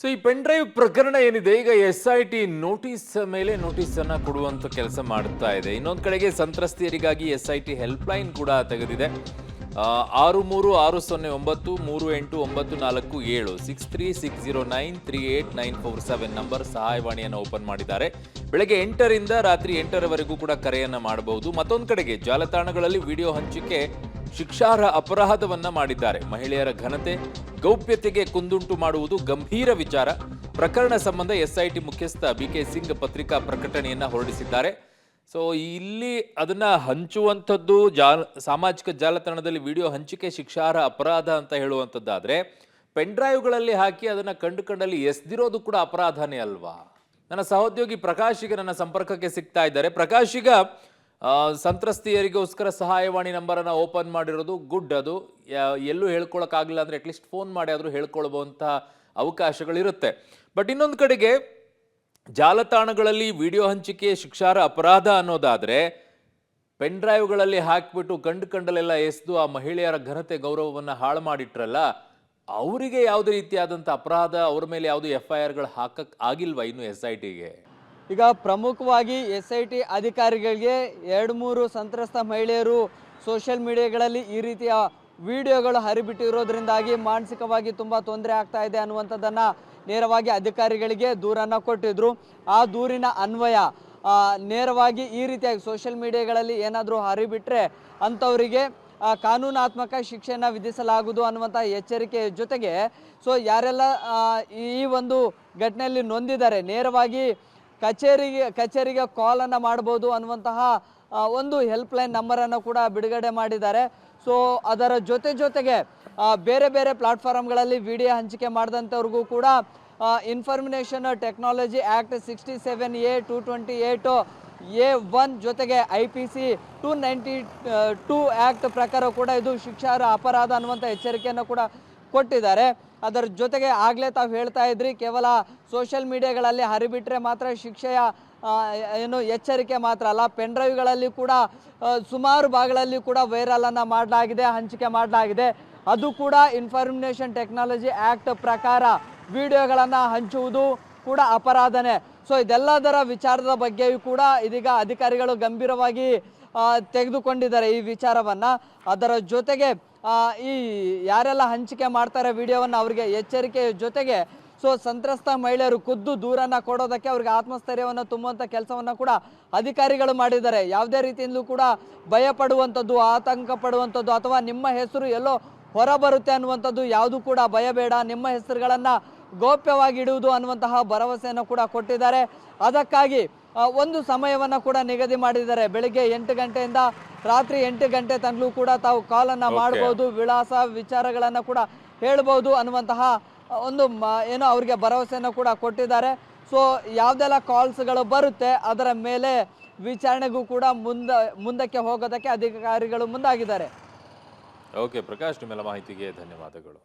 So ಈ pen drive ಪ್ರಕರಣ ಏನಿದೆ ಈಗ SIT ನೋಟಿಸ್ ಮೇಲೆ ನೋಟಿಸ್ ಅನ್ನ ಕೊಡುವಂತ ಕೆಲಸ ಮಾಡ್ತಾ ಇದೆ. ಇನ್ನೊಂದು ಕಡೆಗೆ ಸಂತ್ರಸ್ತೆಯರಿಗಾಗಿ SIT ಹೆಲ್ಪ್ ಲೈನ್ ಕೂಡ ತೆಗೆದಿದೆ. 6360938947 6360938947 ನಂಬರ್ ಸಹಾಯವಾಣಿಯನ್ನು ಓಪನ್ ಮಾಡಿದ್ದಾರೆ. ಬೆಳಗ್ಗೆ 8ರಿಂದ ರಾತ್ರಿ 8ರವರೆಗೂ ಕೂಡ ಕರೆಯನ್ನ ಮಾಡಬಹುದು. ಮತ್ತೊಂದು ಕಡೆಗೆ ಜಾಲತಾಣಗಳಲ್ಲಿ ವಿಡಿಯೋ ಹಂಚಿಕೆ ಶಿಕ್ಷಾರ್ಹ ಅಪರಾಧವನ್ನ ಮಾಡಿದ್ದಾರೆ. ಮಹಿಳೆಯರ ಘನತೆ ಗೌಪ್ಯತೆಗೆ ಕುಂದುಂಟು ಮಾಡುವುದು ಗಂಭೀರ ವಿಚಾರ. ಪ್ರಕರಣ ಸಂಬಂಧ SIT ಮುಖ್ಯಸ್ಥ BK ಸಿಂಗ್ ಪತ್ರಿಕಾ ಪ್ರಕಟಣೆಯನ್ನ ಹೊರಡಿಸಿದ್ದಾರೆ. ಸೊ ಇಲ್ಲಿ ಅದನ್ನ ಹಂಚುವಂಥದ್ದು ಸಾಮಾಜಿಕ ಜಾಲತಾಣದಲ್ಲಿ ವಿಡಿಯೋ ಹಂಚಿಕೆ ಶಿಕ್ಷಾರ್ಹ ಅಪರಾಧ ಅಂತ ಹೇಳುವಂಥದ್ದಾದ್ರೆ ಪೆನ್ ಡ್ರೈವ್ಗಳಲ್ಲಿ ಹಾಕಿ ಅದನ್ನ ಕಂಡು ಎಸ್ದಿರೋದು ಕೂಡ ಅಪರಾಧನೇ ಅಲ್ವಾ? ನನ್ನ ಸಹೋದ್ಯೋಗಿ ಪ್ರಕಾಶ್ ಈಗ ನನ್ನ ಸಂಪರ್ಕಕ್ಕೆ ಸಿಗ್ತಾ ಇದ್ದಾರೆ. ಪ್ರಕಾಶ್, ಈಗ ಸಂತ್ರಸ್ತೆಯರಿಗೋಸ್ಕರ ಸಹಾಯವಾಣಿ ನಂಬರನ್ನು ಓಪನ್ ಮಾಡಿರೋದು ಗುಡ್. ಅದು ಎಲ್ಲೂ ಹೇಳ್ಕೊಳಕ್ಕಾಗಲಿಲ್ಲ ಅಂದರೆ ಅಟ್ಲೀಸ್ಟ್ ಫೋನ್ ಮಾಡಿ ಆದರೂ ಹೇಳ್ಕೊಳ್ಬಹುವಂತಹ ಅವಕಾಶಗಳಿರುತ್ತೆ. ಬಟ್ ಇನ್ನೊಂದು ಕಡೆಗೆ ಜಾಲತಾಣಗಳಲ್ಲಿ ವಿಡಿಯೋ ಹಂಚಿಕೆ ಶಿಕ್ಷಾರ್ಹ ಅಪರಾಧ ಅನ್ನೋದಾದರೆ ಪೆನ್ ಡ್ರೈವ್ಗಳಲ್ಲಿ ಹಾಕಿಬಿಟ್ಟು ಕಂಡಲ್ಲೆಲ್ಲ ಎಸೆದು ಆ ಮಹಿಳೆಯರ ಘನತೆ ಗೌರವವನ್ನು ಹಾಳು ಮಾಡಿಟ್ರಲ್ಲ, ಅವರಿಗೆ ಯಾವುದೇ ರೀತಿಯಾದಂಥ ಅಪರಾಧ ಅವ್ರ ಮೇಲೆ ಯಾವುದು FIRಗಳು ಹಾಕಕ್ಕೆ ಆಗಿಲ್ವಾ ಇನ್ನು SITಗೆ? ಈಗ ಪ್ರಮುಖವಾಗಿ SIT ಅಧಿಕಾರಿಗಳಿಗೆ 2-3 ಸಂತ್ರಸ್ತ ಮಹಿಳೆಯರು ಸೋಷಿಯಲ್ ಮೀಡಿಯಾಗಳಲ್ಲಿ ಈ ರೀತಿಯ ವಿಡಿಯೋಗಳು ಹರಿಬಿಟ್ಟಿರೋದ್ರಿಂದಾಗಿ ಮಾನಸಿಕವಾಗಿ ತುಂಬ ತೊಂದರೆ ಆಗ್ತಾ ಇದೆ ಅನ್ನುವಂಥದ್ದನ್ನು ನೇರವಾಗಿ ಅಧಿಕಾರಿಗಳಿಗೆ ದೂರನ್ನು ಕೊಟ್ಟಿದ್ರು. ಆ ದೂರಿನ ಅನ್ವಯ ನೇರವಾಗಿ ಈ ರೀತಿಯಾಗಿ ಸೋಷಿಯಲ್ ಮೀಡಿಯಾಗಳಲ್ಲಿ ಏನಾದರೂ ಹರಿಬಿಟ್ರೆ ಅಂಥವರಿಗೆ ಕಾನೂನಾತ್ಮಕ ಶಿಕ್ಷೆಯನ್ನು ವಿಧಿಸಲಾಗುವುದು ಅನ್ನುವಂಥ ಎಚ್ಚರಿಕೆ ಜೊತೆಗೆ ಯಾರೆಲ್ಲ ಈ ಒಂದು ಘಟನೆಯಲ್ಲಿ ನೊಂದಿದ್ದಾರೆ ನೇರವಾಗಿ ಕಚೇರಿಗೆ ಕಾಲನ್ನು ಮಾಡ್ಬೋದು ಅನ್ನುವಂತಹ ಒಂದು ಹೆಲ್ಪ್ಲೈನ್ ನಂಬರನ್ನು ಕೂಡ ಬಿಡುಗಡೆ ಮಾಡಿದ್ದಾರೆ. ಸೊ ಅದರ ಜೊತೆಗೆ ಬೇರೆ ಬೇರೆ ಪ್ಲಾಟ್ಫಾರ್ಮ್ಗಳಲ್ಲಿ ವಿಡಿಯೋ ಹಂಚಿಕೆ ಮಾಡಿದಂಥವ್ರಿಗೂ ಕೂಡ information technology act 67A 228A1 ಜೊತೆಗೆ IPC 292 ಆ್ಯಕ್ಟ್ ಪ್ರಕಾರ ಕೂಡ ಇದು ಶಿಕ್ಷಾರ್ಹ ಅಪರಾಧ ಅನ್ನುವಂಥ ಎಚ್ಚರಿಕೆಯನ್ನು ಕೂಡ ಕೊಟ್ಟಿದ್ದಾರೆ. ಅದರ ಜೊತೆಗೆ ಆಗಲೇ ತಾವು ಹೇಳ್ತಾ ಇದ್ರಿ, ಕೇವಲ ಸೋಷಿಯಲ್ ಮೀಡಿಯಾಗಳಲ್ಲಿ ಹರಿಬಿಟ್ರೆ ಮಾತ್ರ ಶಿಕ್ಷೆಯ ಎಚ್ಚರಿಕೆ ಮಾತ್ರ ಅಲ್ಲ, ಪೆನ್ ಡ್ರೈವ್ಗಳಲ್ಲಿ ಕೂಡ ಸುಮಾರು ಭಾಗಗಳಲ್ಲಿ ಕೂಡ ವೈರಲನ್ನು ಮಾಡಲಾಗಿದೆ, ಹಂಚಿಕೆ ಮಾಡಲಾಗಿದೆ. ಅದು ಕೂಡ ಇನ್ಫಾರ್ಮೇಷನ್ ಟೆಕ್ನಾಲಜಿ ಆ್ಯಕ್ಟ್ ಪ್ರಕಾರ ವಿಡಿಯೋಗಳನ್ನು ಹಂಚುವುದು ಕೂಡ ಅಪರಾಧನೇ. ಸೊ ಇದೆಲ್ಲದರ ವಿಚಾರದ ಬಗ್ಗೆಯೂ ಕೂಡ ಇದೀಗ ಅಧಿಕಾರಿಗಳು ಗಂಭೀರವಾಗಿ ತೆಗೆದುಕೊಂಡಿದ್ದಾರೆ ಈ ವಿಚಾರವನ್ನು. ಅದರ ಜೊತೆಗೆ ಈ ಯಾರೆಲ್ಲ ಹಂಚಿಕೆ ಮಾಡ್ತಾರೆ ವಿಡಿಯೋವನ್ನು ಅವರಿಗೆ ಎಚ್ಚರಿಕೆ ಜೊತೆಗೆ ಸಂತ್ರಸ್ತ ಮಹಿಳೆಯರು ಖುದ್ದು ದೂರನ್ನು ಕೊಡೋದಕ್ಕೆ ಅವ್ರಿಗೆ ಆತ್ಮಸ್ಥೈರ್ಯವನ್ನು ತುಂಬುವಂಥ ಕೆಲಸವನ್ನು ಕೂಡ ಅಧಿಕಾರಿಗಳು ಮಾಡಿದ್ದಾರೆ. ಯಾವುದೇ ರೀತಿಯಿಂದಲೂ ಕೂಡ ಭಯ ಪಡುವಂಥದ್ದು, ಆತಂಕ ಪಡುವಂಥದ್ದು ಅಥವಾ ನಿಮ್ಮ ಹೆಸರು ಎಲ್ಲೋ ಹೊರಬರುತ್ತೆ ಅನ್ನುವಂಥದ್ದು ಯಾವುದು ಕೂಡ ಭಯ ಬೇಡ, ನಿಮ್ಮ ಹೆಸರುಗಳನ್ನು ಗೌಪ್ಯವಾಗಿ ಇಡುವುದು ಅನ್ನುವಂತಹ ಭರವಸೆಯನ್ನು ಕೂಡ ಕೊಟ್ಟಿದ್ದಾರೆ. ಅದಕ್ಕಾಗಿ ಒಂದು ಸಮಯವನ್ನು ಕೂಡ ನಿಗದಿ ಮಾಡಿದ್ದಾರೆ. ಬೆಳಿಗ್ಗೆ 8 ಗಂಟೆಯಿಂದ ರಾತ್ರಿ 8 ಗಂಟೆ ತನಕಲೂ ಕೂಡ ತಾವು ಕಾಲನ್ನು ಮಾಡ್ಬೋದು, ವಿಳಾಸ ವಿಚಾರಗಳನ್ನು ಕೂಡ ಹೇಳ್ಬೋದು ಅನ್ನುವಂತಹ ಒಂದು ಅವ್ರಿಗೆ ಭರವಸೆಯನ್ನು ಕೂಡ ಕೊಟ್ಟಿದ್ದಾರೆ. ಸೊ ಯಾವುದೆಲ್ಲ ಕಾಲ್ಸ್ಗಳು ಬರುತ್ತೆ ಅದರ ಮೇಲೆ ವಿಚಾರಣೆಗೂ ಕೂಡ ಮುಂದಕ್ಕೆ ಹೋಗೋದಕ್ಕೆ ಅಧಿಕಾರಿಗಳು ಮುಂದಾಗಿದ್ದಾರೆ. ಓಕೆ ಪ್ರಕಾಶ್, ನಿಮ್ಮೆಲ್ಲ ಮಾಹಿತಿಗೆ ಧನ್ಯವಾದಗಳು.